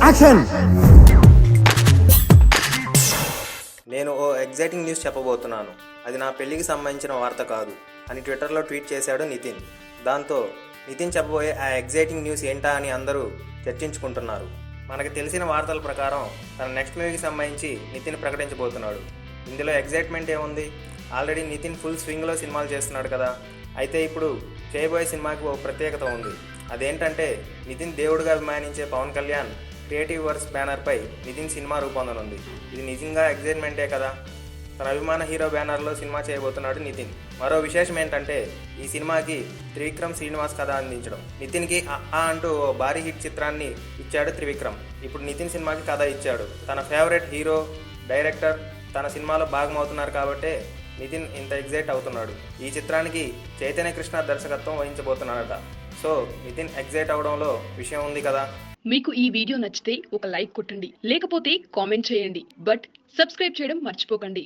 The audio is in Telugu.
యాక్షన్. నేను ఓ ఎగ్జైటింగ్ న్యూస్ చెప్పబోతున్నాను. అది నా పెళ్లికి సంబంధించిన వార్త కాదు అని ట్విట్టర్లో ట్వీట్ చేశాడు నితిన్. దాంతో నితిన్ చెప్పబోయే ఆ ఎగ్జైటింగ్ న్యూస్ ఏంటా అని అందరూ చర్చించుకుంటున్నారు. మనకు తెలిసిన వార్తల ప్రకారం తన నెక్స్ట్ మూవీకి సంబంధించి నితిన్ ప్రకటించబోతున్నాడు. ఇందులో ఎగ్జైట్మెంట్ ఏముంది? ఆల్రెడీ నితిన్ ఫుల్ స్వింగ్లో సినిమాలు చేస్తున్నాడు కదా. అయితే ఇప్పుడు చేయబోయే సినిమాకి ఓ ప్రత్యేకత ఉంది. అదేంటంటే నితిన్ దేవుడిగా అభిమానించే పవన్ కళ్యాణ్ క్రియేటివ్ వర్క్స్ బ్యానర్పై నితిన్ సినిమా రూపొందనుంది. ఇది నిజంగా ఎగ్జైట్మెంటే కదా. తన అభిమాన హీరో బ్యానర్లో సినిమా చేయబోతున్నాడు నితిన్. మరో విశేషం ఏంటంటే ఈ సినిమాకి త్రివిక్రమ్ శ్రీనివాస్ కథ అందించడం. నితిన్కి అంటూ ఓ భారీ హిట్ చిత్రాన్ని ఇచ్చాడు త్రివిక్రమ్. ఇప్పుడు నితిన్ సినిమాకి కథ ఇచ్చాడు. తన ఫేవరెట్ హీరో, డైరెక్టర్ తన సినిమాలో భాగమవుతున్నారు కాబట్టే నితిన్ ఇంత ఎగ్జైట్ అవుతున్నాడు. ఈ చిత్రానికి చైతన్య కృష్ణ దర్శకత్వం వహించబోతున్నాడట. సో నితిన్ ఎగ్జైట్ అవడంలో విషయం ఉంది కదా. మీకు ఈ వీడియో నచ్చితే ఒక లైక్ కొట్టండి, లేకపోతే కామెంట్ చేయండి. బట్ సబ్స్క్రైబ్ చేయడం మర్చిపోకండి.